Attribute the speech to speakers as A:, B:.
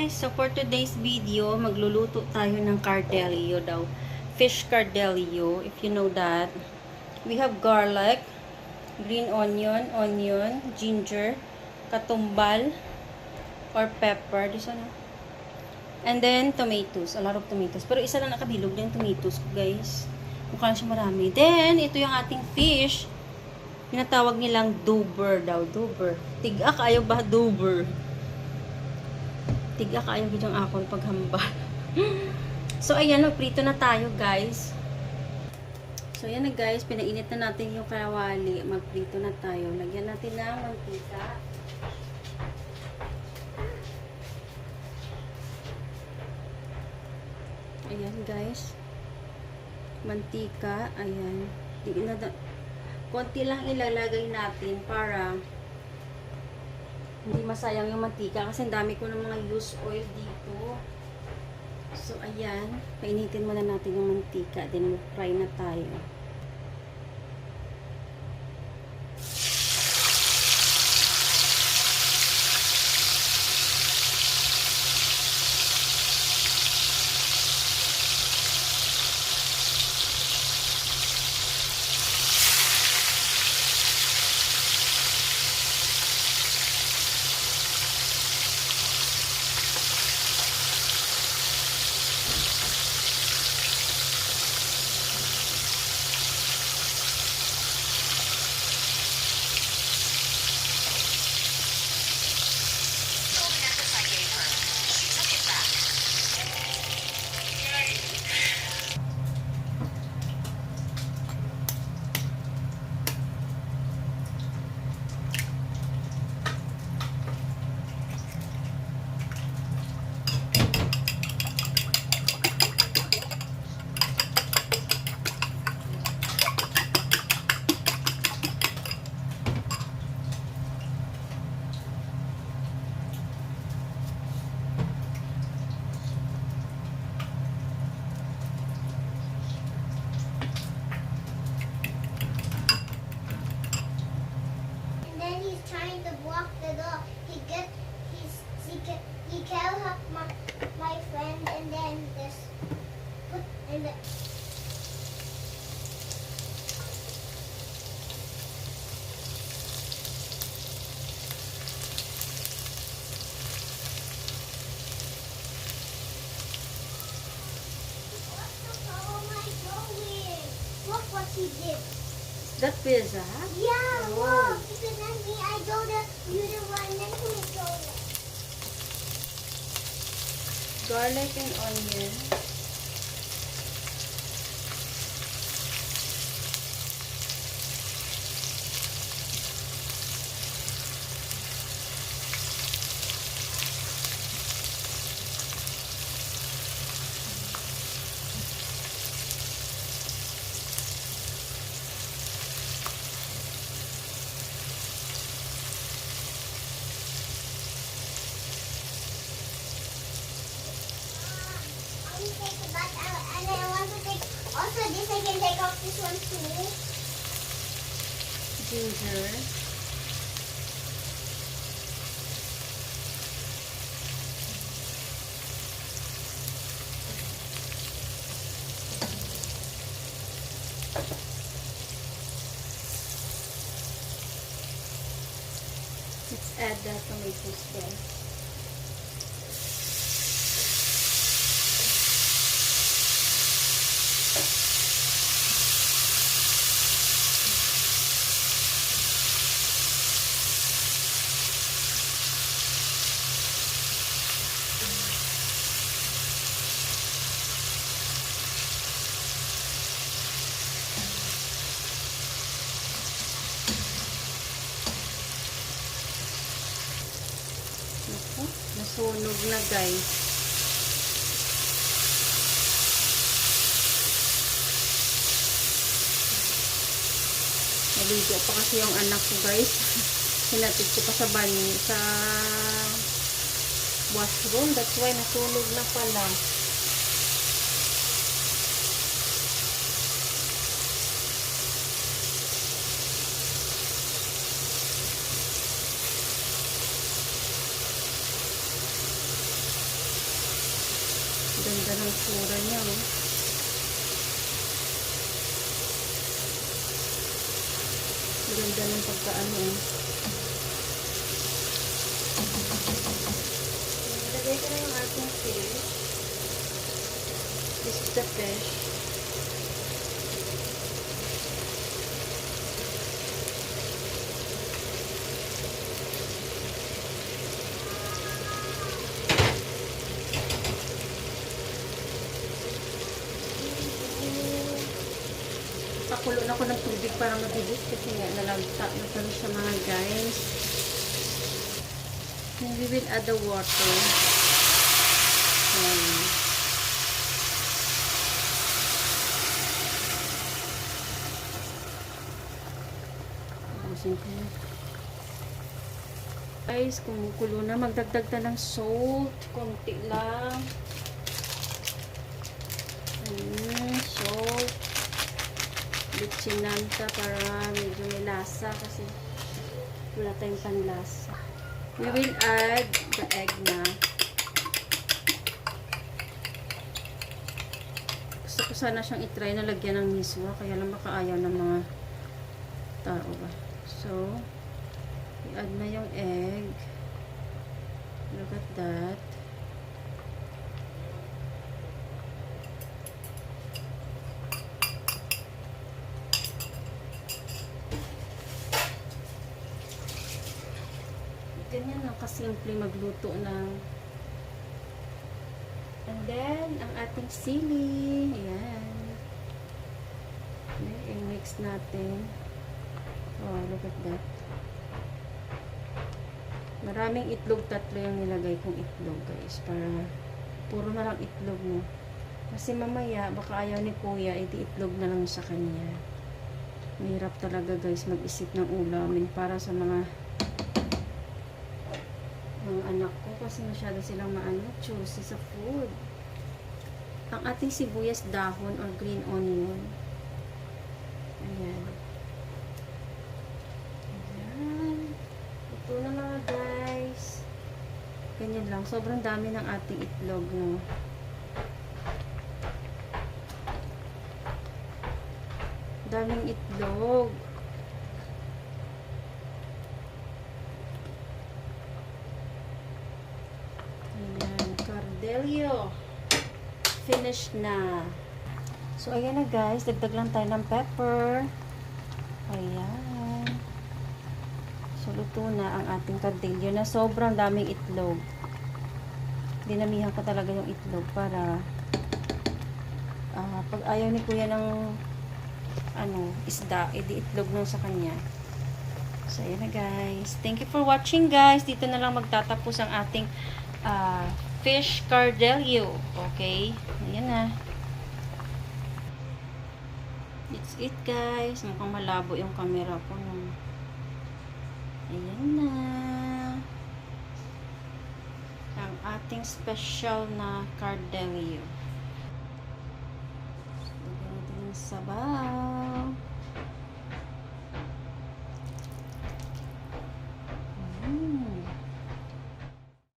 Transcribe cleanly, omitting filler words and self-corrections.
A: guys! So for today's video, magluluto tayo ng cardelio daw. Fish cardelio, if you know that. We have garlic, green onion, ginger, katumbal, or pepper. This one. And then tomatoes, a lot of tomatoes. Pero isa lang nakabilog din tomatoes ko, guys. Mukha na siya marami. Then, ito yung ating fish. Tinatawag nilang dober daw. Dober. Tiga kayo ba dober? Tiga kayo gidang akon paghambal. So, ayan, magprito na tayo, guys. So, ayan na, guys. Pinainit na natin yung kawali. Magprito na tayo. Lagyan natin ng mantika. Ayan, guys. Mantika. Ayan. Konti lang ilalagay natin para hindi masayang yung mantika kasi ang dami ko ng mga used oil dito. So, ayan. Painitin muna natin yung mantika. Then, mag-fry na tayo.
B: He can help my friend and then this put in the what the hell am I doing? Look what he did.
A: That pizza?
B: Yeah,
A: Oh.
B: look. Because then me, I do the beauty one, then he do it.
A: Garlic and onion.
B: Take the back out, and I want to take also this. I can take off this one too.
A: Ginger. Let's add the tomatoes, guys. Nasunog na, guys. Naligo pa kasi yung anak ko, guys. Hinatid ko pa sa banyo, sa washroom. That's why nasunog na pala. Ganda ng tsura niya, oh. Ganda ng pagkaano, eh. Ilagay ko na yung ating fish. This is the fish. Pakulo na ko ng tubig para mabilis kasi nga nalagta na pala siya mga guys. And we will add the water. Guys, kumukulo na, magdagdag na ng salt, konti lang. Salt, bitchinanta para medyo may lasa kasi wala tayong panlasa. We will add the egg na. Gusto ko sana siyang itry na lagyan ng miswa, kaya lang baka ayaw ng mga tao ba. So, i-add na yung egg. Look at that. Ganyan lang kasimple magluto ng. And then, ang ating sili. Ayan. I-mix natin. Oh, look at that. Maraming itlog, 3 yung nilagay kong itlog, guys. Para puro na lang itlog mo. Kasi mamaya, baka ayaw ni kuya, iti itlog na lang sa kanya. Mahirap talaga, guys, mag-isip ng ulamin para sa mga anak ko. Kasi masyado silang choosy sa food. Ang ating sibuyas dahon or green onion. Ayan. Ito na mga guys. Ganyan lang. Sobrang dami ng ating itlog, no? Daming itlog. Ayan. Cardelio. Finish na. So, ayan na guys. Dagdag lang tayo ng pepper. Ayan. So, luto na ang ating cardelio na sobrang daming itlog. Dinamihan ko talaga yung itlog para pag ayaw ni kuya ng isda, edi itlog lang sa kanya. So, ayan na guys. Thank you for watching guys. Dito na lang magtatapos ang ating fish cardelio. Okay? Ayan na. It's it guys. Mukhang malabo yung camera ko. No? Ayan na. Ang ating special na cardelio. Lagyan natin yung sabaw.